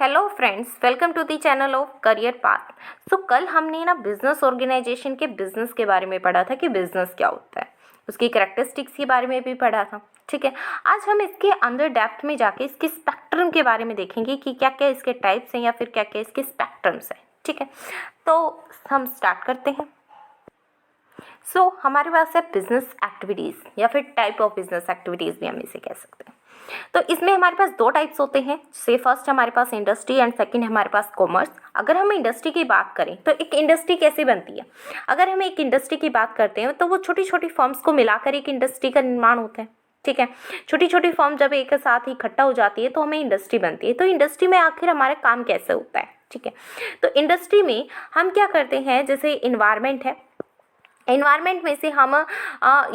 Hello friends, welcome to the channel of career path. कल हमने ना बिजनेस ऑर्गेनाइजेशन के बिजनेस के बारे में पढ़ा था कि बिजनेस क्या होता है, उसकी कैरेक्टरिस्टिक्स के बारे में भी पढ़ा था। ठीक है, आज हम इसके अंदर डेप्थ में जाके इसके स्पेक्ट्रम के बारे में देखेंगे कि क्या क्या इसके टाइप्स हैं या फिर क्या क्या इसके स्पेक्ट्रम्स हैं। ठीक है, तो हम स्टार्ट करते हैं। हमारे पास है बिजनेस एक्टिविटीज़ या फिर टाइप ऑफ बिजनेस एक्टिविटीज़ भी हम इसे कह सकते हैं। तो इसमें हमारे पास दो टाइप्स होते हैं। से फर्स्ट हमारे पास इंडस्ट्री एंड सेकंड हमारे पास कॉमर्स। अगर हम इंडस्ट्री की बात करें तो एक इंडस्ट्री कैसे बनती है, अगर हम एक इंडस्ट्री की बात करते हैं तो वो छोटी छोटी फर्म्स को मिलाकर एक इंडस्ट्री का निर्माण होता है। ठीक है, छोटी छोटी फर्म जब एक साथ इकट्ठा हो जाती है तो हमें इंडस्ट्री बनती है। तो इंडस्ट्री में आखिर हमारा काम कैसे होता है? ठीक है, तो इंडस्ट्री में हम क्या करते हैं, जैसे इन्वायरमेंट है, इन्वायरमेंट में से हम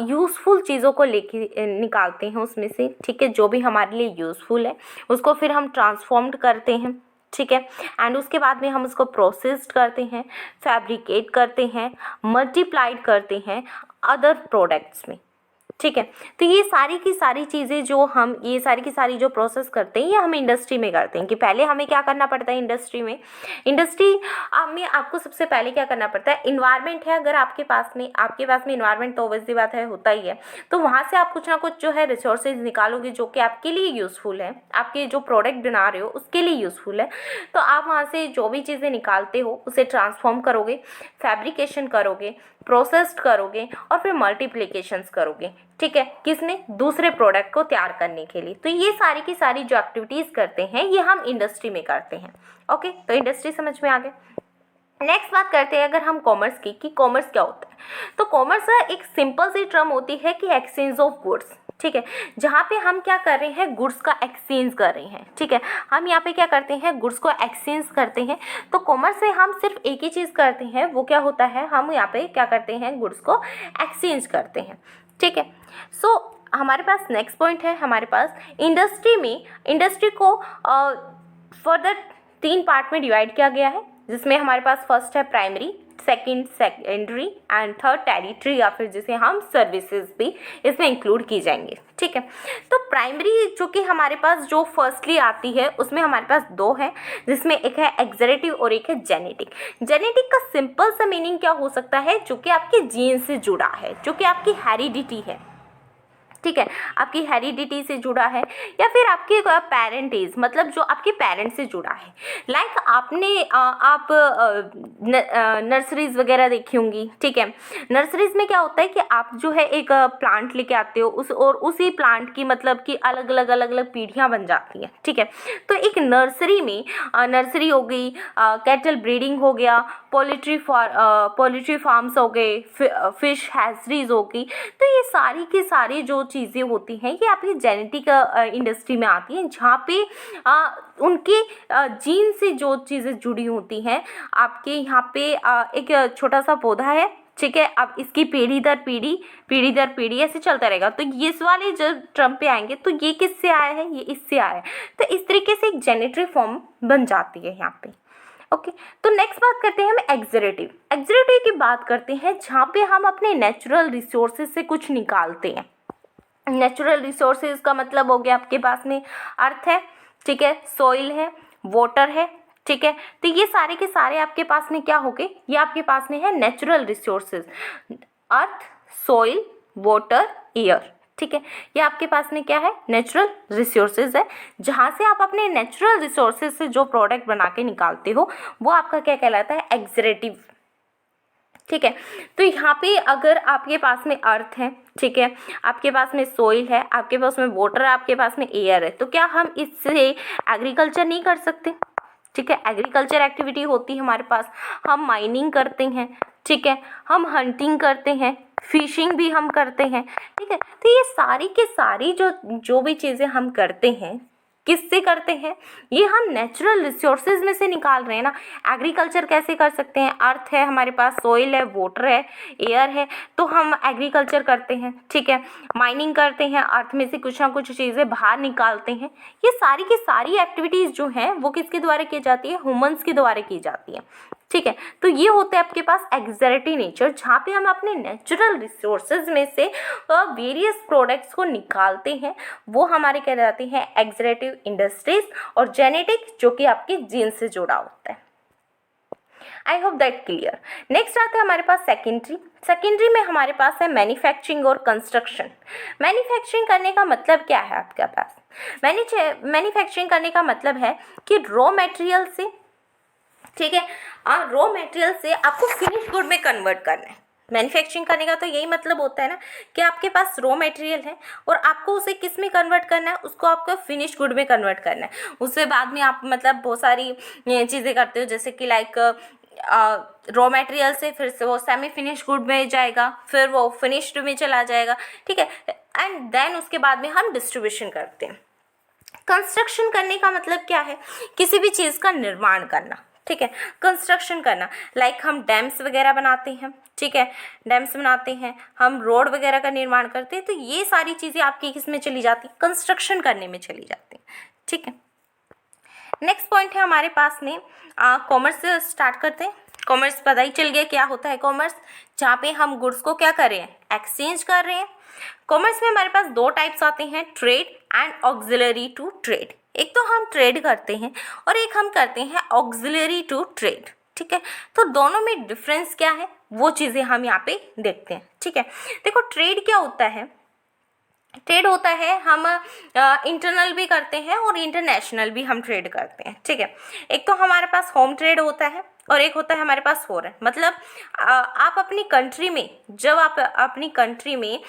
यूज़फुल चीज़ों को लेके निकालते हैं उसमें से। ठीक है, जो भी हमारे लिए यूज़फुल है उसको फिर हम ट्रांसफॉर्म्ड करते हैं। ठीक है, एंड उसके बाद में हम उसको प्रोसेस्ड करते हैं, फैब्रिकेट करते हैं, मल्टीप्लाइड करते हैं अदर प्रोडक्ट्स में। ठीक है, तो ये सारी की सारी चीज़ें जो हम ये सारी की सारी जो प्रोसेस करते हैं ये हम इंडस्ट्री में करते हैं। कि पहले हमें क्या करना पड़ता है इंडस्ट्री में में आपको सबसे पहले क्या करना पड़ता है, इन्वायरमेंट है, अगर आपके पास में इन्वायरमेंट तो ऑब्वियसली बात है होता ही है, तो वहाँ से आप कुछ ना कुछ जो है रिसोर्सेज निकालोगे जो कि आपके लिए यूज़फुल है, आपके जो प्रोडक्ट बना रहे हो उसके लिए यूज़फुल है। तो आप वहाँ से जो भी चीज़ें निकालते हो उसे ट्रांसफॉर्म करोगे, फैब्रिकेशन करोगे, प्रोसेस्ड करोगे और फिर मल्टीप्लिकेशंस करोगे। ठीक है, किसने? दूसरे प्रोडक्ट को तैयार करने के लिए। तो ये सारी की सारी जो एक्टिविटीज़ करते हैं ये हम इंडस्ट्री में करते हैं। ओके, तो इंडस्ट्री समझ में आ गए। नेक्स्ट बात करते हैं अगर हम कॉमर्स की, कि कॉमर्स क्या होता है। तो कॉमर्स एक सिंपल सी टर्म होती है कि एक्सचेंज ऑफ गुड्स। ठीक है, जहाँ पे हम क्या कर रहे हैं, गुड्स का एक्सचेंज कर रहे हैं। ठीक है, हम यहाँ पे क्या करते हैं, गुड्स को एक्सचेंज करते हैं। तो कॉमर्स से हम सिर्फ एक ही चीज़ करते हैं, वो क्या होता है, हम यहाँ पे क्या करते हैं, गुड्स को एक्सचेंज करते हैं। ठीक है, हमारे पास नेक्स्ट पॉइंट है, हमारे पास इंडस्ट्री को फर्दर 3 पार्ट में डिवाइड किया गया है, जिसमें हमारे पास फर्स्ट है primary, second secondary and third territory, या फिर जिसे हम सर्विसेज भी इसमें इंक्लूड की जाएंगे। ठीक है, तो प्राइमरी जो कि हमारे पास जो फर्स्टली आती है उसमें हमारे पास 2 है, जिसमें एक है एक्सरेटिव और एक है जेनेटिक। जेनेटिक का सिंपल सा मीनिंग क्या हो सकता है, जो कि आपके जीन से जुड़ा है, जो कि आपकी हेरिडिटी है। ठीक है, आपकी हेरिडिटी से जुड़ा है, या फिर आपके पेरेंटेज, मतलब जो आपके पेरेंट्स से जुड़ा है। लाइक आपने आप नर्सरीज वगैरह देखी होंगी। ठीक है, नर्सरीज में क्या होता है कि आप जो है एक प्लांट लेके आते हो उसी प्लांट की मतलब कि अलग अलग पीढ़ियाँ बन जाती हैं। ठीक है, तो एक नर्सरी में नर्सरी हो गई, कैटल ब्रीडिंग हो गया, पोल्ट्री फार्म्स हो गए, फिश हैचरीज हो गई। तो ये सारी की सारी जो चीज़ें होती हैं ये आपकी जेनेटिक इंडस्ट्री में आती हैं, जहाँ पे उनके जीन से जो चीज़ें जुड़ी होती हैं। आपके यहाँ पे एक छोटा सा पौधा है, ठीक है, अब इसकी पीढ़ी दर पीढ़ी ऐसे चलता रहेगा। तो ये इस वाले जो टर्म पे आएंगे तो ये किससे आया है, ये इससे आया है। तो इस तरीके से एक जेनेटिक फॉर्म बन जाती है यहाँ पे। ओके, तो नेक्स्ट बात करते हैं हम एक्सरेटिव की बात करते हैं, जहाँ पे हम अपने नेचुरल रिसोर्सेज से कुछ निकालते हैं। नेचुरल रिसोर्सेज का मतलब हो गया आपके पास में अर्थ है, ठीक है, सॉइल है, वाटर है। ठीक है, तो ये सारे के सारे आपके पास में क्या हो गए, ये आपके पास में है नेचुरल रिसोर्सेज, अर्थ, सॉइल, वाटर, एयर। ठीक है, ये आपके पास में क्या है, नेचुरल रिसोर्सेज है, जहाँ से आप अपने नेचुरल रिसोर्सेज से जो प्रोडक्ट बना के निकालते हो वो आपका क्या कहलाता है, एक्सरेटिव। ठीक है, तो यहाँ पे अगर आपके पास में अर्थ है, ठीक है, आपके पास में सोइल है, आपके पास में वाटर है, आपके पास में एयर है, तो क्या हम इससे एग्रीकल्चर नहीं कर सकते? ठीक है, एग्रीकल्चर एक्टिविटी होती है हमारे पास, हम माइनिंग करते हैं, ठीक है, हम हंटिंग करते हैं, फिशिंग भी हम करते हैं। ठीक है, तो ये सारी के सारी जो भी चीज़ें हम करते हैं किससे करते हैं, ये हम नेचुरल रिसोर्सेज में से निकाल रहे हैं ना। एग्रीकल्चर कैसे कर सकते हैं, अर्थ है हमारे पास, सोइल है, वाटर है, एयर है, तो हम एग्रीकल्चर करते हैं। ठीक है, माइनिंग करते हैं, अर्थ में से कुछ ना कुछ चीज़ें बाहर निकालते हैं। ये सारी की सारी एक्टिविटीज़ जो हैं वो किसके द्वारा की जाती है, ह्यूमंस के द्वारा की जाती है। ठीक है। तो ये होता है आपके पास एक्सरेटिव नेचर, जहाँ पे हम अपने नेचुरल रिसोर्सेज में से वेरियस प्रोडक्ट्स को निकालते हैं, वो हमारे कहलाते हैं एक्सरेटिव इंडस्ट्रीज। और जेनेटिक जो कि आपके जीन से जुड़ा होता है। I hope that clear. Next आता है हमारे पास सेकेंडरी। सेकेंडरी में हमारे पास है मैन्युफैक्चरिंग और कंस्ट्रक्शन। मैन्युफैक्चरिंग करने का मतलब क्या है आपके पास? मैन्युफैक्चरिंग करने का मतलब है कि रॉ मटेरियल से, ठीक है, रॉ मटेरियल से आपको फिनिश गुड में कन्वर्ट करना है। मैन्युफैक्चरिंग करने का तो यही मतलब होता है ना कि आपके पास रॉ मटेरियल है और आपको उसे किस में कन्वर्ट करना है, उसको आपको फिनिश गुड में कन्वर्ट करना है। उससे बाद में आप मतलब बहुत सारी चीज़ें करते हो, जैसे कि लाइक रॉ मटेरियल से फिर से वो सेमी फिनिश गुड में जाएगा, फिर वो फिनिश्ड में चला जाएगा, ठीक है, एंड देन उसके बाद में हम डिस्ट्रीब्यूशन करते हैं। कंस्ट्रक्शन करने का मतलब क्या है? किसी भी चीज़ का निर्माण करना, ठीक है। कंस्ट्रक्शन करना लाइक हम डैम्स वगैरह बनाते हैं, ठीक है, डैम्स बनाते हैं, हम रोड वगैरह का निर्माण करते हैं। तो ये सारी चीज़ें आपकी किस में चली जाती हैं? कंस्ट्रक्शन करने में चली जाती हैं, ठीक है। नेक्स्ट पॉइंट है हमारे पास में कॉमर्स से स्टार्ट करते हैं। कॉमर्स पता ही चल गया क्या होता है कॉमर्स, जहाँ पे हम गुड्स को क्या कर रहे हैं? एक्सचेंज कर रहे हैं। कॉमर्स में हमारे पास दो टाइप्स आते हैं, trade and auxiliary to trade. एक तो हम ट्रेड करते हैं और एक हम करते हैं ऑक्सिलरी टू ट्रेड, ठीक है। तो दोनों में डिफरेंस क्या है वो चीज़ें हम यहाँ पे देखते हैं, ठीक है। देखो ट्रेड क्या होता है? ट्रेड होता है हम इंटरनल भी करते हैं और इंटरनेशनल भी हम ट्रेड करते हैं, ठीक है। एक तो हमारे पास होम ट्रेड होता है और एक होता है हमारे पास फॉरेन। मतलब आप अपनी कंट्री में, जब आप अपनी कंट्री में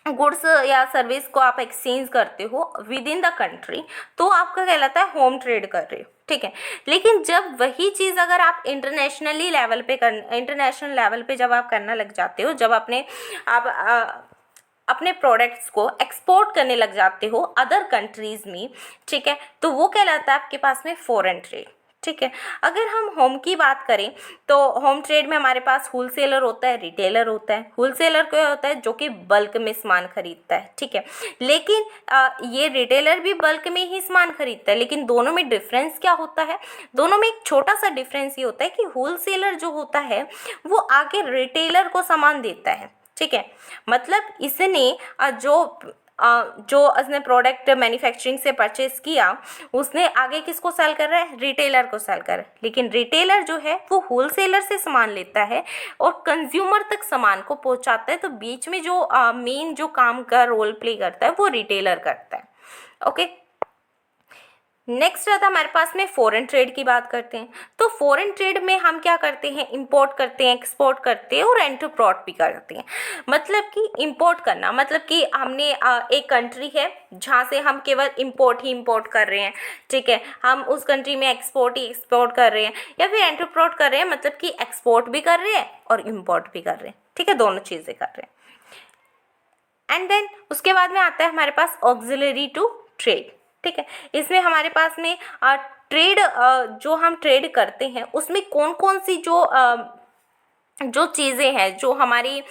गुड्स या सर्विस को आप एक्सचेंज करते हो विद इन द कंट्री, तो आपका कहलाता है होम ट्रेड कर रहे हो, ठीक है। लेकिन जब वही चीज़ अगर आप इंटरनेशनल लेवल पे जब आप करना लग जाते हो, जब आप अपने प्रोडक्ट्स को एक्सपोर्ट करने लग जाते हो अदर कंट्रीज़ में, ठीक है, तो वो कहलाता है आपके पास में फॉरेन ट्रेड, ठीक है। अगर हम होम की बात करें तो होम ट्रेड में हमारे पास होलसेलर होता है, रिटेलर होता है। होलसेलर क्या होता है? जो कि बल्क में सामान खरीदता है, ठीक है। लेकिन ये रिटेलर भी बल्क में ही सामान खरीदता है, लेकिन दोनों में डिफरेंस क्या होता है? दोनों में एक छोटा सा डिफरेंस ये होता है कि होलसेलर जो होता है वो आगे रिटेलर को सामान देता है, ठीक है। मतलब इसने जो उसने प्रोडक्ट मैन्युफैक्चरिंग से परचेज किया, उसने आगे किसको सेल कर रहा है? रिटेलर को सेल कर रहा है। लेकिन रिटेलर जो है वो होलसेलर से सामान लेता है और कंज्यूमर तक सामान को पहुंचाता है। तो बीच में जो मेन जो काम का रोल प्ले करता है वो रिटेलर करता है, ओके। नेक्स्ट आता है हमारे पास में फॉरेन ट्रेड की बात करते हैं। तो फॉरेन ट्रेड में हम क्या करते हैं? इंपोर्ट करते हैं, एक्सपोर्ट करते हैं और एक्सपोर्ट भी करते हैं। मतलब कि इंपोर्ट करना मतलब कि हमने एक कंट्री है जहाँ से हम केवल इंपोर्ट ही इंपोर्ट कर रहे हैं, ठीक है। हम उस कंट्री में एक्सपोर्ट ही एक्सपोर्ट कर रहे हैं या फिर एक्सपोर्ट कर रहे हैं, मतलब कि एक्सपोर्ट भी कर रहे हैं और इम्पोर्ट भी कर रहे हैं, ठीक है, दोनों चीज़ें कर रहे हैं। एंड देन उसके बाद में आता है हमारे पास ऑक्सिलरी टू ट्रेड, ठीक है। इसमें हमारे पास में ट्रेड जो हम ट्रेड करते हैं उसमें कौन कौन सी जो चीज़ें हैं जो हमारी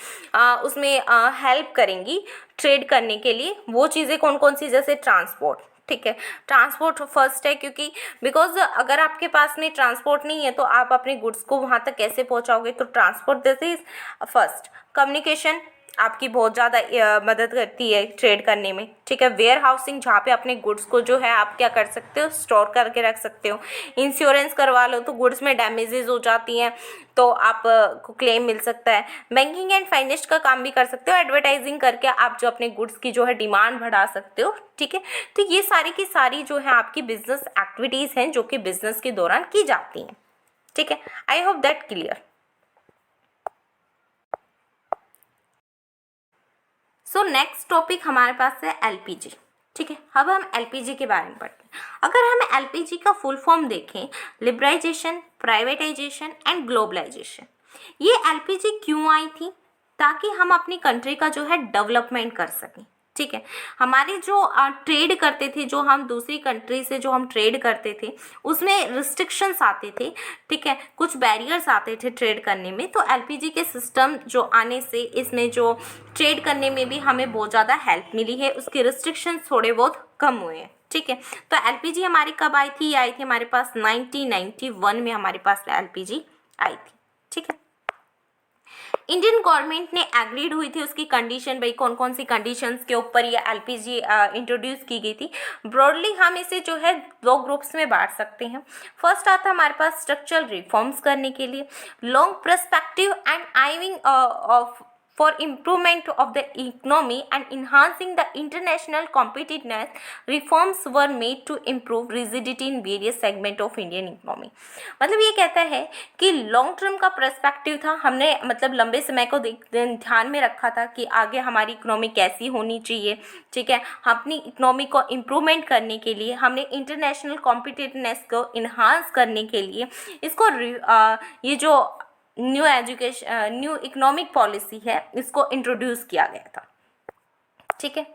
उसमें हेल्प करेंगी ट्रेड करने के लिए, वो चीज़ें कौन कौन सी? जैसे ट्रांसपोर्ट, ठीक है। ट्रांसपोर्ट फर्स्ट है, क्योंकि बिकॉज अगर आपके पास में ट्रांसपोर्ट नहीं है तो आप अपने गुड्स को वहाँ तक कैसे पहुँचाओगे? तो transport this is first. Communication आपकी बहुत ज़्यादा मदद करती है ट्रेड करने में, ठीक है। वेयर हाउसिंग, जहाँ पे अपने गुड्स को जो है आप क्या कर सकते हो? स्टोर करके रख सकते हो। इंश्योरेंस करवा लो तो गुड्स में डैमेजेस हो जाती हैं तो आप को क्लेम मिल सकता है। बैंकिंग एंड फाइनेंस का काम भी कर सकते हो। एडवर्टाइजिंग करके आप जो अपने गुड्स की जो है डिमांड बढ़ा सकते हो, ठीक है। तो ये सारी की सारी जो है आपकी बिजनेस एक्टिविटीज़ हैं जो कि बिजनेस के दौरान की जाती हैं, ठीक है। I hope that clear. So next topic हमारे पास है एलपीजी, ठीक है। अब हम एलपीजी के बारे में पढ़ते हैं। अगर हम एलपीजी का फुल फॉर्म देखें, लिबरलाइजेशन, प्राइवेटाइजेशन एंड ग्लोबलाइजेशन। ये एलपीजी क्यों आई थी? ताकि हम अपनी कंट्री का जो है डेवलपमेंट कर सकें, ठीक है। हमारे जो ट्रेड करते थे, जो हम दूसरी कंट्री से जो हम ट्रेड करते थे उसमें रिस्ट्रिक्शंस आते थे, ठीक है, कुछ बैरियर्स आते थे ट्रेड करने में। तो एलपीजी के सिस्टम जो आने से इसमें जो ट्रेड करने में भी हमें बहुत ज़्यादा हेल्प मिली है, उसके रिस्ट्रिक्शंस थोड़े बहुत कम हुए हैं, ठीक है। तो एलपीजी हमारी कब आई थी? ये आई थी हमारे पास 1991 में हमारे पास एलपीजी आई थी। ठीक है। इंडियन गवर्नमेंट ने एग्रीड हुई थी उसकी कंडीशन, भाई कौन कौन सी कंडीशंस के ऊपर ये एलपीजी इंट्रोड्यूस की गई थी। ब्रॉडली हम इसे जो है दो ग्रुप्स में बांट सकते हैं। फर्स्ट आता है हमारे पास स्ट्रक्चरल रिफॉर्म्स करने के लिए, लॉन्ग पर्सपेक्टिव एंड आइविंग of for improvement of the economy and enhancing the international competitiveness, reforms were made to improve rigidity in various segment of Indian economy। मतलब ये कहता है कि लॉन्ग टर्म का पर्सपेक्टिव था, हमने मतलब लंबे समय को ध्यान में रखा था कि आगे हमारी इकोनॉमी कैसी होनी चाहिए। ठीक है। अपनी इकोनॉमी को इम्प्रूवमेंट करने के लिए हमने इंटरनेशनल कॉम्पिटिटिवनेस को इन्हांस करने के लिए इसको ये जो न्यू इकोनॉमिक पॉलिसी है इसको इंट्रोड्यूस किया गया था। ठीक है।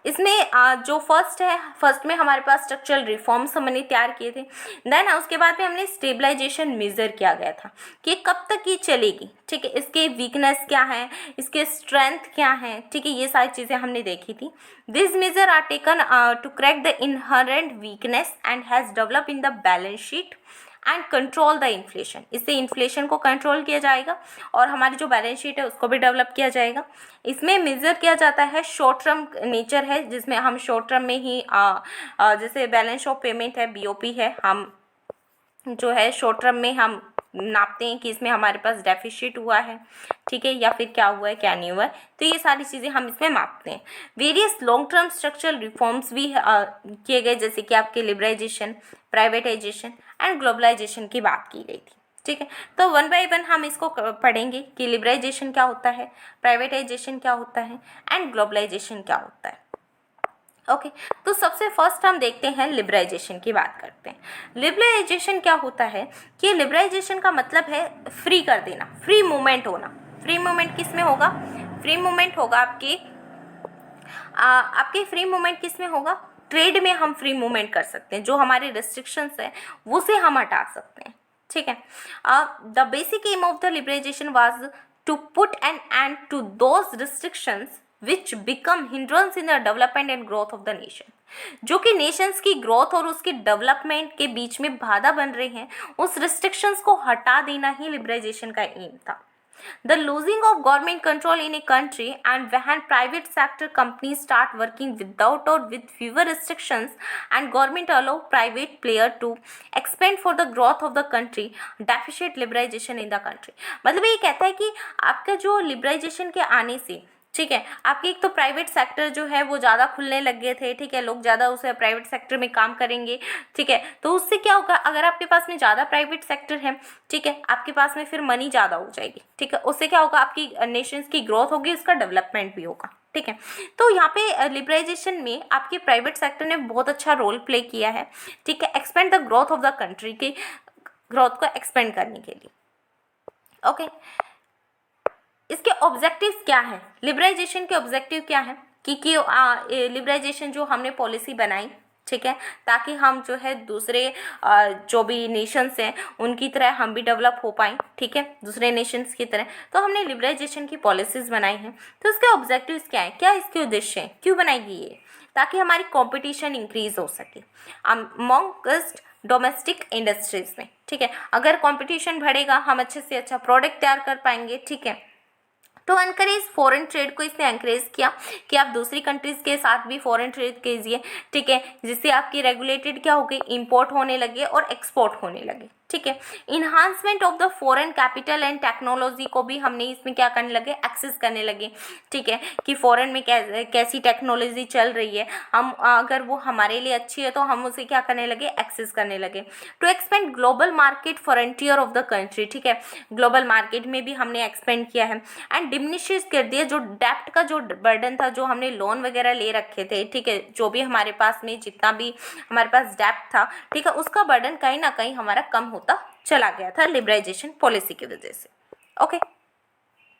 इसमें जो फर्स्ट में हमारे पास स्ट्रक्चरल रिफॉर्म्स हमने तैयार किए थे। देन उसके बाद में हमने स्टेबलाइजेशन मेजर किया गया था कि कब तक ये चलेगी। ठीक है। इसके वीकनेस क्या है, इसके स्ट्रेंथ क्या है। ठीक है। ये सारी चीज़ें हमने देखी थी। This measure are taken to crack the inherent weakness and has develop in the balance sheet and control the inflation. इससे इन्फ्लेशन को कंट्रोल किया जाएगा और हमारी जो बैलेंस शीट है उसको भी डेवलप किया जाएगा। इसमें मेजर किया जाता है शॉर्ट टर्म नेचर है, जिसमें हम शॉर्ट टर्म में ही जैसे बैलेंस ऑफ पेमेंट है, बीओपी है, हम जो है शॉर्ट टर्म में हम नापते हैं कि इसमें हमारे पास डेफिसिट हुआ है। ठीक है। या फिर क्या हुआ है, क्या नहीं हुआ है। तो ये सारी चीज़ें हम इसमें मापते हैं। Various long term structural reforms भी किए गए, जैसे कि आपके लिबराइजेशन, प्राइवेटाइजेशन एंड ग्लोबलाइजेशन की बात की गई थी। ठीक है। तो वन बाय वन हम इसको पढ़ेंगे कि लिबराइजेशन क्या होता है, प्राइवेटाइजेशन क्या होता है एंड ग्लोबलाइजेशन क्या होता है। ओके। तो सबसे फर्स्ट हम देखते हैं लिबराइजेशन की बात करते हैं। लिबराइजेशन क्या होता है कि लिबराइजेशन का मतलब है फ्री कर देना, फ्री मूवमेंट होना। फ्री मूवमेंट किस में होगा? फ्री मूवमेंट होगा आपके फ्री मूवमेंट किस में होगा? ट्रेड में हम फ्री मूवमेंट कर सकते हैं, जो हमारे रिस्ट्रिक्शंस है वो से हम हटा सकते हैं। ठीक है। The basic aim of the liberalization was to put an end to those restrictions which become hindrance in the development and growth of the nation। जो कि नेशंस की ग्रोथ और उसकी डेवलपमेंट के बीच में बाधा बन रहे हैं, उस रिस्ट्रिक्शंस को हटा देना ही लिबराइजेशन का एम था। The losing of government control in a country and when private sector companies start working without or with fewer restrictions and government allow private player to expand for the growth of the country, deficit liberalization in the country। मतलब ये कहता है कि आपका जो liberalisation के आने से, ठीक है, आपकी एक तो प्राइवेट सेक्टर जो है वो ज़्यादा खुलने लग गए थे। ठीक है। लोग ज़्यादा उसे प्राइवेट सेक्टर में काम करेंगे। ठीक है। तो उससे क्या होगा, अगर आपके पास में ज़्यादा प्राइवेट सेक्टर है, ठीक है, आपके पास में फिर मनी ज़्यादा हो जाएगी। ठीक है। उससे क्या होगा, आपकी नेशंस की ग्रोथ होगी, उसका डेवलपमेंट भी होगा। ठीक है। तो यहाँ पे लिबराइजेशन में आपके प्राइवेट सेक्टर ने बहुत अच्छा रोल प्ले किया है। ठीक है। Expand the growth of the country की ग्रोथ को एक्सपेंड करने के लिए। ओके। इसके ऑब्जेक्टिव्स क्या है? लिबराइजेशन के ऑब्जेक्टिव क्या है कि लिबराइजेशन जो हमने पॉलिसी बनाई, ठीक है, ताकि हम जो है दूसरे जो भी नेशंस हैं उनकी तरह हम भी डेवलप हो पाएँ। ठीक है। दूसरे नेशंस की तरह तो हमने लिबराइजेशन की पॉलिसीज़ बनाई हैं। तो इसके ऑब्जेक्टिव्स क्या हैं, क्या इसके उद्देश्य हैं, क्यों बनाई गई है? ताकि हमारी कॉम्पिटिशन इंक्रीज हो सके अमॉन्गस्ट डोमेस्टिक इंडस्ट्रीज में। ठीक है। अगर कंपटीशन बढ़ेगा, हम अच्छे से अच्छा प्रोडक्ट तैयार कर पाएंगे। ठीक है। तो एनकरेज फॉरेन ट्रेड को इसने एनकरेज किया कि आप दूसरी कंट्रीज़ के साथ भी फॉरेन ट्रेड कीजिए। ठीक है। जिससे आपकी रेगुलेटेड क्या हो गई, इंपोर्ट होने लगे और एक्सपोर्ट होने लगे। ठीक है। Enhancement of the foreign capital and technology को भी हमने इसमें क्या करने लगे, एक्सेस करने लगे। ठीक है। कि फॉरेन में कैसी टेक्नोलॉजी चल रही है, हम अगर वो हमारे लिए अच्छी है तो हम उसे क्या करने लगे, एक्सेस करने लगे। To expand global market frontier of the country. ठीक है। ग्लोबल मार्केट में भी हमने एक्सपेंड किया है एंड डिमिनिशेस कर दिया जो डेप्ट का जो बर्डन था, जो हमने लोन वगैरह ले रखे थे। ठीक है। जो भी हमारे पास में जितना भी हमारे पास डेप्ट था, ठीक है, उसका बर्डन कहीं ना कहीं हमारा कम होता चला गया था लिबराइजेशन पॉलिसी की वजह से। ओके।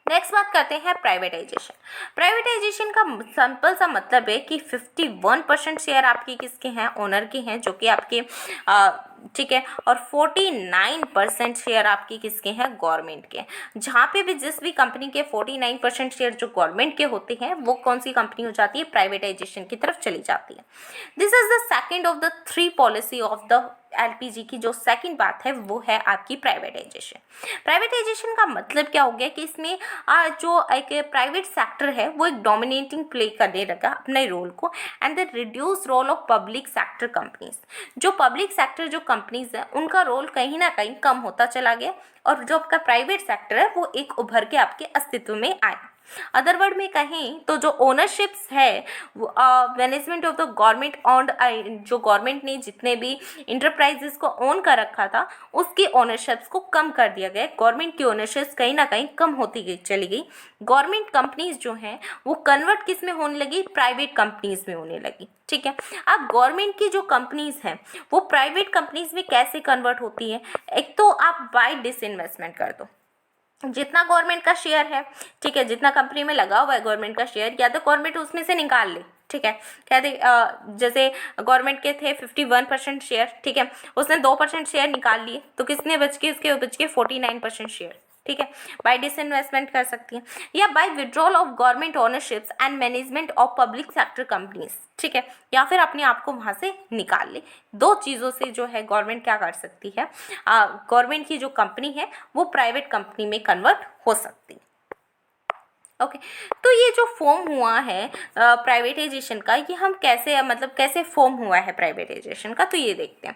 नेक्स्ट बात करते हैं प्राइवेटाइजेशन। प्राइवेटाइजेशन का सिंपल सा मतलब है कि 51% शेयर आपके किसके हैं, ओनर के हैं, जो कि आपके ठीक है, और 49% शेयर आपके किसके हैं, गवर्नमेंट के। जहाँ पे भी जिस भी कंपनी के 49% शेयर जो गवर्नमेंट के होते हैं वो कौन सी कंपनी हो जाती है, प्राइवेटाइजेशन की तरफ चली जाती है। This is the second of the 3 policy of the LPG की जो सेकंड बात है वो है आपकी प्राइवेटाइजेशन। प्राइवेटाइजेशन का मतलब क्या हो गया कि इसमें जो एक प्राइवेट सेक्टर है वो एक डोमिनेटिंग प्ले करने लगा अपने रोल को, and the reduce role of public sector companies. जो पब्लिक सेक्टर जो कंपनीज है उनका रोल कहीं ना कहीं कम होता चला गया, और जो आपका प्राइवेट सेक्टर है वो एक उभर के आपके अस्तित्व में आया। अदर वर्ड में कहें तो जो ओनरशिप्स है management of the government owned, जो गवर्नमेंट ने जितने भी इंटरप्राइजेस को ओन कर रखा था उसकी ओनरशिप्स को कम कर दिया गया। गवर्नमेंट की ओनरशिप्स कहीं ना कहीं कम होती गई चली गई। गवर्नमेंट कंपनीज जो हैं वो कन्वर्ट किस में होने लगी, प्राइवेट कंपनीज में होने लगी। ठीक है, अब गवर्नमेंट की जो कंपनीज हैं वो प्राइवेट कंपनीज में कैसे कन्वर्ट होती है, एक तो आप बाय डिसइन्वेस्टमेंट कर दो। जितना गवर्नमेंट का शेयर है, ठीक है, जितना कंपनी में लगा हुआ है गवर्नमेंट का शेयर, या तो गवर्नमेंट उसमें से निकाल ले। ठीक है, कह दे जैसे गवर्नमेंट के थे 51% शेयर, ठीक है, उसने 2% शेयर निकाल लिए तो किसने बच के, उसके बच के 49% शेयर। ठीक है, बाय डिसइन्वेस्टमेंट कर सकती है, या by withdrawal of government ownerships and management of public sector companies. ठीक है, या फिर अपने आप को वहाँ से निकाल ले। दो चीज़ों से जो है गवर्नमेंट क्या कर सकती है, गवर्नमेंट की जो कंपनी है वो प्राइवेट कंपनी में कन्वर्ट हो सकती है। ओके, तो ये जो फॉर्म हुआ है प्राइवेटाइजेशन का, ये हम कैसे, मतलब कैसे फॉर्म हुआ है प्राइवेटाइजेशन का, तो ये देखते हैं।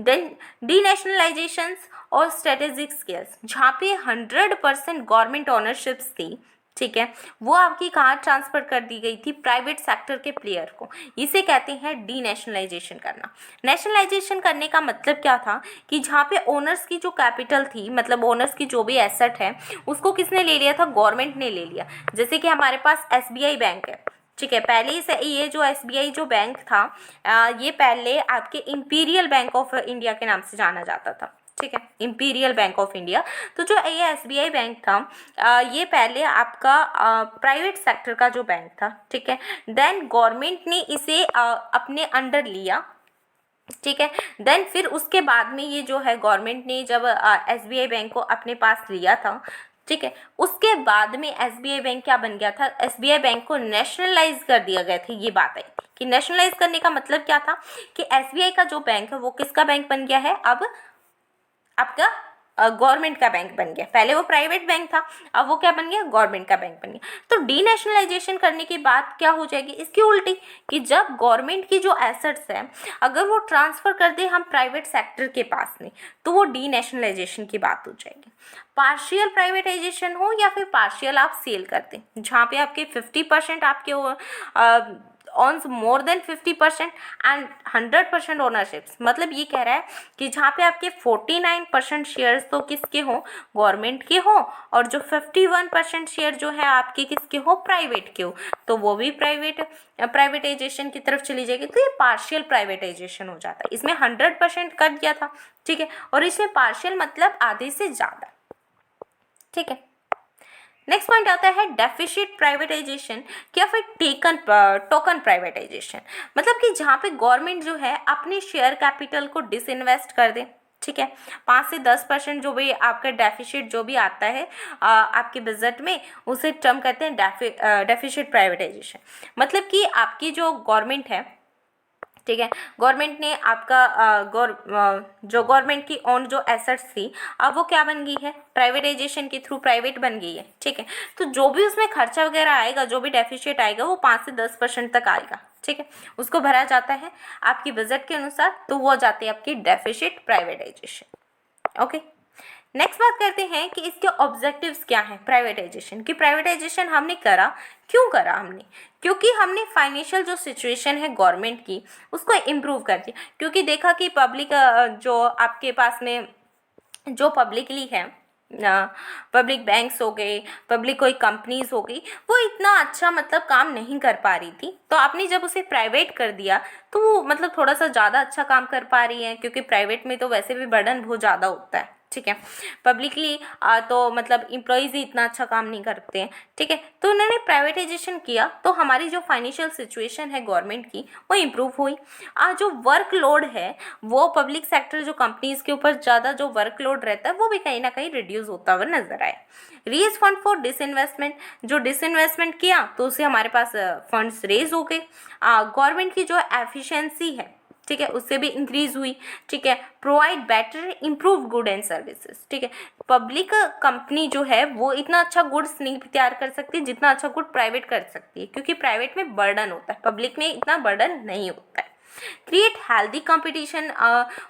देन डीनेशनलाइजेशंस और स्ट्रेटेजिक स्केल्स, जहाँ पे 100% गवर्नमेंट ओनरशिप्स थी, ठीक है, वो आपकी कहाँ ट्रांसफर कर दी गई थी, प्राइवेट सेक्टर के प्लेयर को। इसे कहते हैं डीनेशनलाइजेशन करना। नेशनलाइजेशन करने का मतलब क्या था कि जहाँ पे ओनर्स की जो कैपिटल थी, मतलब ओनर्स की जो भी एसेट है उसको किसने ले लिया था, गवर्नमेंट ने ले लिया। जैसे कि हमारे पास एसबीआई बैंक है, ठीक है, पहले से ये जो एसबीआई जो बैंक था ये पहले आपके इंपीरियल बैंक ऑफ इंडिया के नाम से जाना जाता था। ठीक है, इंपीरियल बैंक ऑफ इंडिया। तो जो ये एसबीआई बैंक था ये पहले आपका प्राइवेट सेक्टर का जो बैंक था। ठीक है, देन गवर्नमेंट ने इसे अपने अंडर लिया। ठीक है, देन फिर उसके बाद में ये जो है गवर्नमेंट ने जब एसबीआई बैंक को अपने पास लिया था, ठीक है, उसके बाद में एसबीआई बैंक क्या बन गया था, एसबीआई बैंक को नेशनलाइज कर दिया गया था। ये बात आई थी कि नेशनलाइज करने का मतलब क्या था कि एसबीआई का जो बैंक है वो किसका बैंक बन गया है, अब आपका गवर्नमेंट का बैंक बन गया। पहले वो प्राइवेट बैंक था, अब वो क्या बन गया, गवर्नमेंट का बैंक बन गया। तो डीनेशनलाइजेशन करने की बात क्या हो जाएगी, इसकी उल्टी, कि जब गवर्नमेंट की जो एसेट्स है अगर वो ट्रांसफर कर दे हम प्राइवेट सेक्टर के पास में, तो वो डीनेशनलाइजेशन की बात हो जाएगी। पार्शियल प्राइवेटाइजेशन हो या फिर पार्शियल आप सेल कर दें, जहाँ पे आपके 50% आपके ऑन्स मोर देन 50% एंड 100% ओनरशिप्स, मतलब ये कह रहा है कि जहाँ पे आपके 49% शेयर्स तो किसके हों, गवर्नमेंट के हों, और जो 51% शेयर जो है आपके किसके हो, प्राइवेट के हो, तो वो भी प्राइवेटाइजेशन की तरफ चली जाएगी। तो ये पार्शियल प्राइवेटाइजेशन हो जाता है। इसमें 100% कर दिया था, ठीक है, और इसमें पार्शियल मतलब आधे से ज़्यादा। ठीक है, नेक्स्ट पॉइंट आता है डेफिसिट प्राइवेटाइजेशन या फिर टोकन प्राइवेटाइजेशन, मतलब कि जहाँ पे गवर्नमेंट जो है अपने शेयर कैपिटल को डिसइन्वेस्ट कर दे। ठीक है, 5 से 10% जो भी आपका डेफिसिट जो भी आता है आपके बजट में, उसे टर्म कहते हैं डेफिसिट प्राइवेटाइजेशन। मतलब कि आपकी जो गवर्नमेंट है, ठीक है, गवर्नमेंट ने आपका जो गवर्नमेंट की ओन जो एसेट्स थी अब वो क्या बन गई है, प्राइवेटाइजेशन के थ्रू प्राइवेट बन गई है। ठीक है, तो जो भी उसमें खर्चा वगैरह आएगा, जो भी डेफिसिट आएगा वो 5 से 10% तक आएगा। ठीक है, उसको भरा जाता है आपकी बजट के अनुसार, तो वो जाती है आपकी डेफिसिट प्राइवेटाइजेशन। ओके, नेक्स्ट बात करते हैं कि इसके ऑब्जेक्टिव्स क्या हैं प्राइवेटाइजेशन की। प्राइवेटाइजेशन हमने करा, क्यों करा हमने, क्योंकि हमने फाइनेंशियल जो सिचुएशन है गवर्नमेंट की उसको इम्प्रूव कर दिया। क्योंकि देखा कि पब्लिक जो आपके पास में जो पब्लिकली है, पब्लिक बैंक्स हो गए, पब्लिक कोई कंपनीज हो गई, वो इतना अच्छा मतलब काम नहीं कर पा रही थी। तो आपने जब उसे प्राइवेट कर दिया तो वो मतलब थोड़ा सा ज़्यादा अच्छा काम कर पा रही है, क्योंकि प्राइवेट में तो वैसे भी बर्डन बहुत ज़्यादा होता है। ठीक है। पब्लिकली तो मतलब एम्प्लॉयज़ ही इतना अच्छा काम नहीं करते हैं, ठीक है। तो उन्होंने प्राइवेटाइजेशन किया तो हमारी जो फाइनेंशियल सिचुएशन है गवर्नमेंट की वो इम्प्रूव हुई। जो वर्कलोड है वो पब्लिक सेक्टर जो कंपनीज़ के ऊपर ज़्यादा जो वर्कलोड रहता है वो भी कहीं ना कहीं रिड्यूस होता हुआ नजर आया। रेज फंड फॉर डिसइन्वेस्टमेंट, जो डिसइन्वेस्टमेंट किया तो उससे हमारे पास फंड्स रेज हो गए। गवर्नमेंट की जो एफिशिएंसी है, ठीक है, उससे भी इंक्रीज हुई, ठीक है। Provide better improve good and services, ठीक है। पब्लिक कंपनी जो है वो इतना अच्छा गुड्स नहीं तैयार कर सकती जितना अच्छा गुड प्राइवेट कर सकती है, क्योंकि प्राइवेट में बर्डन होता है, पब्लिक में इतना बर्डन नहीं होता है। क्रिएट हेल्दी कंपटीशन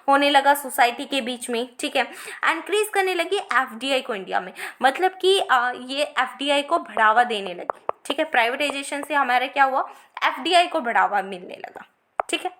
होने लगा सोसाइटी के बीच में, ठीक है। इंक्रीज करने लगी एफडीआई को इंडिया में, मतलब कि ये एफडीआई को बढ़ावा देने लगी, ठीक है। प्राइवेटाइजेशन से हमारा क्या हुआ, एफडीआई को बढ़ावा मिलने लगा, ठीक है।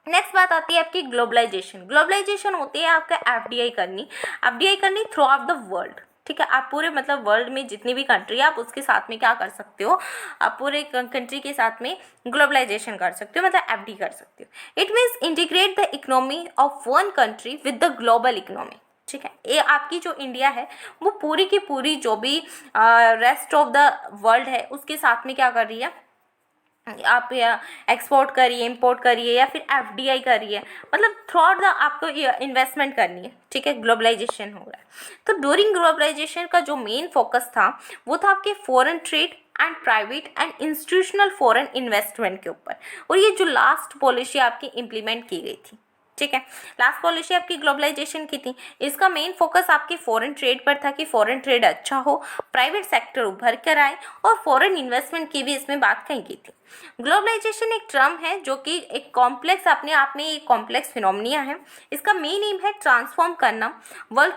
नेक्स्ट बात आती है आपकी ग्लोबलाइजेशन। ग्लोबलाइजेशन होती है आपका एफडीआई करनी थ्रू आउट द वर्ल्ड, ठीक है। आप पूरे मतलब वर्ल्ड में जितनी भी कंट्री है आप उसके साथ में क्या कर सकते हो, आप पूरे कंट्री के साथ में ग्लोबलाइजेशन कर सकते हो, मतलब एफडी कर सकते हो। It means integrate the economy of one country with the global economy, ठीक है। ये आपकी जो इंडिया है वो पूरी की पूरी जो भी रेस्ट ऑफ द वर्ल्ड है उसके साथ में क्या कर रही है, आप या एक्सपोर्ट करिए, इंपोर्ट करिए या फिर एफडीआई करिए, मतलब थ्रू आउट द आपको इन्वेस्टमेंट करनी है, ठीक है। ग्लोबलाइजेशन हो रहा है। तो ड्यूरिंग ग्लोबलाइजेशन का जो मेन फोकस था वो था आपके foreign trade and private and institutional foreign investment के ऊपर। और ये जो लास्ट पॉलिसी आपकी इम्प्लीमेंट की गई थी, ठीक है, लास्ट पॉलिसी आपकी ग्लोबलाइजेशन की थी, इसका मेन फोकस आपकी फॉरेन ट्रेड पर था कि फॉरेन ट्रेड अच्छा हो, प्राइवेट सेक्टर उभर कर आए और फॉरेन इन्वेस्टमेंट की भी इसमें बात कही की थी। ग्लोबलाइजेशन एक टर्म है जो कि एक कॉम्प्लेक्स, अपने आप में एक कॉम्प्लेक्स फिनोमिना है। इसका मेन एम है ट्रांसफॉर्म करना world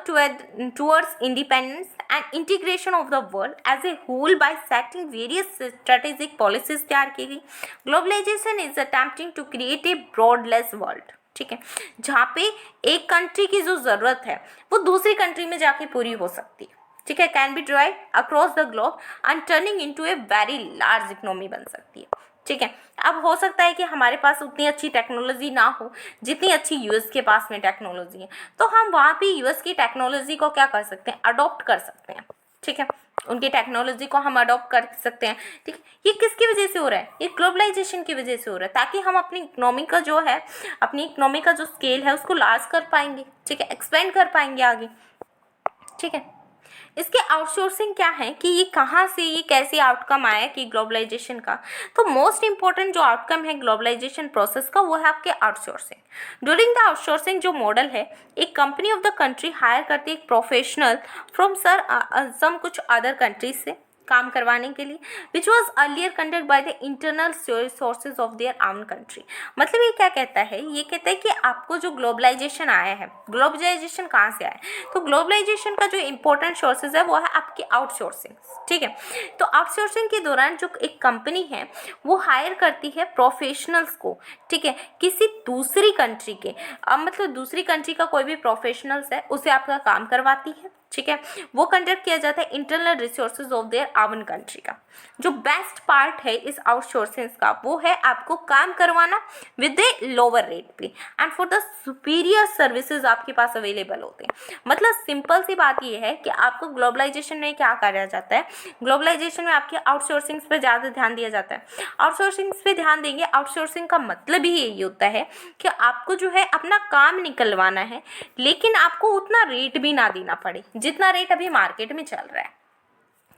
towards independence and integration of the world as a whole by setting various strategic policies तैयार की गई। Globalisation is attempting to create a borderless world, ठीक है, जहाँ पे एक कंट्री की जो ज़रूरत है वो दूसरी कंट्री में जाके पूरी हो सकती है, ठीक है। Can be drive across the globe and turning into a very large economy बन सकती है, ठीक है। अब हो सकता है कि हमारे पास उतनी अच्छी टेक्नोलॉजी ना हो जितनी अच्छी यूएस के पास में टेक्नोलॉजी है, तो हम वहाँ पे यूएस की टेक्नोलॉजी को क्या कर सकते हैं, अडॉप्ट कर सकते हैं, ठीक है। उनकी टेक्नोलॉजी को हम अडॉप्ट कर सकते हैं, ठीक है। ये किसकी वजह से हो रहा है, ये ग्लोबलाइजेशन की वजह से हो रहा है, ताकि हम अपनी इकोनॉमी का जो है, अपनी इकोनॉमी का जो स्केल है उसको लार्ज कर पाएंगे, ठीक है, एक्सपेंड कर पाएंगे आगे, ठीक है। इसके आउटसोर्सिंग क्या है कि ये कहाँ से, ये कैसे आउटकम आया कि ग्लोबलाइजेशन का, तो मोस्ट इंपॉर्टेंट जो आउटकम है ग्लोबलाइजेशन प्रोसेस का वो है आपके आउटसोर्सिंग। ड्यूरिंग द आउटसोर्सिंग जो मॉडल है, एक company of the country hire करती है एक प्रोफेशनल फ्रॉम सम कुछ अदर कंट्रीज से काम करवाने के लिए, which was earlier conduct by the internal sources of their आउन कंट्री। मतलब ये क्या कहता है, ये कहता है कि आपको जो ग्लोबलाइजेशन आया है, ग्लोबलाइजेशन कहाँ से आया है, तो ग्लोबलाइजेशन का जो इंपॉर्टेंट सोर्सेज है वो है आपकी आउटसोर्सिंग, ठीक है। तो आउटसोर्सिंग के दौरान जो एक कंपनी है वो हायर करती है प्रोफेशनल्स को, ठीक है, किसी दूसरी कंट्री के, मतलब दूसरी कंट्री का कोई भी प्रोफेशनल्स है उसे आपका काम करवाती है, ठीक है। वो कंडक्ट किया जाता है इंटरनल रिसोर्सेज ऑफ देयर आवन कंट्री का। जो बेस्ट पार्ट है इस आउटसोर्सिंग का वो है आपको काम करवाना विद ए लोअर रेट पे and for the superior services आपके पास अवेलेबल होते हैं। मतलब सिंपल सी बात ये है कि आपको ग्लोबलाइजेशन में क्या करा जाता है, ग्लोबलाइजेशन में आपके आउटसोर्सिंग पे ज़्यादा ध्यान दिया जाता है। आउटसोर्सिंग पे ध्यान देंगे, आउटसोर्सिंग का मतलब ही यही होता है कि आपको जो है अपना काम निकलवाना है, लेकिन आपको उतना रेट भी ना देना पड़े जितना रेट अभी मार्केट में चल रहा है,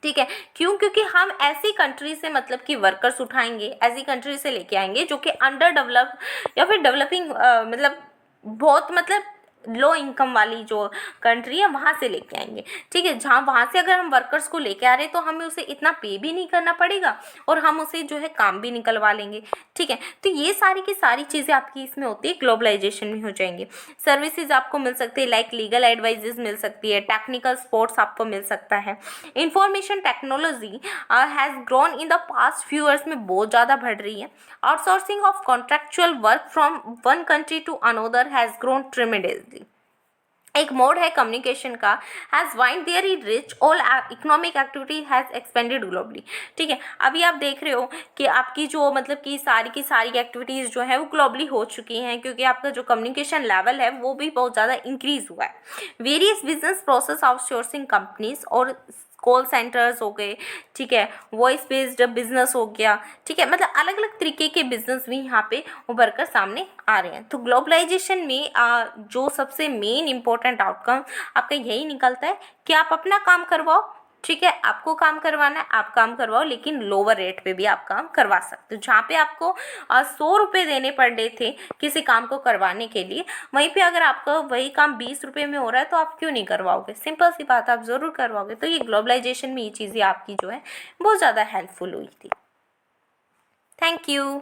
ठीक है। क्यों, क्योंकि हम ऐसी कंट्री से मतलब कि वर्कर्स उठाएंगे, ऐसी कंट्री से लेके आएंगे जो कि अंडर डेवलप या फिर डेवलपिंग, मतलब बहुत मतलब लो इनकम वाली जो कंट्री है वहाँ से लेके आएंगे, ठीक है। जहाँ वहाँ से अगर हम वर्कर्स को लेके आ रहे हैं तो हमें उसे इतना पे भी नहीं करना पड़ेगा और हम उसे जो है काम भी निकलवा लेंगे, ठीक है। तो ये सारी की सारी चीज़ें आपकी इसमें होती है, ग्लोबलाइजेशन में हो जाएंगी। सर्विसेज आपको मिल सकती है, लाइक लीगल एडवाइजेस मिल सकती है, टेक्निकल सपोर्ट्स आपको मिल सकता है। Information technology has grown in the past few years में बहुत ज़्यादा बढ़ रही है। Outsourcing of contractual work from one country to another has grown tremendously. एक मोड है कम्युनिकेशन का, has wind their he reach all economic activity has expanded globally. ठीक है, अभी आप देख रहे हो कि आपकी जो मतलब कि सारी की सारी एक्टिविटीज़ जो है वो ग्लोबली हो चुकी हैं, क्योंकि आपका जो कम्युनिकेशन लेवल है वो भी बहुत ज़्यादा इंक्रीज़ हुआ है। Various business process outsourcing companies और कॉल सेंटर्स हो गए, ठीक है, वॉइस बेस्ड बिजनेस हो गया, ठीक है, मतलब अलग अलग तरीके के बिजनेस भी यहाँ पे उभर कर सामने आ रहे हैं। तो ग्लोबलाइजेशन में जो सबसे मेन इंपॉर्टेंट आउटकम आपका यही निकलता है कि आप अपना काम करवाओ, ठीक है, आपको काम करवाना है, आप काम करवाओ, लेकिन लोअर रेट पे भी आप काम करवा सकते हो। जहाँ पे आपको 100 रुपये देने पड़ रहे थे किसी काम को करवाने के लिए, वहीं पे अगर आपका वही काम 20 रुपये में हो रहा है तो आप क्यों नहीं करवाओगे? सिंपल सी बात, आप ज़रूर करवाओगे। तो ये ग्लोबलाइजेशन में ये चीज़ें आपकी जो है बहुत ज़्यादा हेल्पफुल हुई थी। Thank you.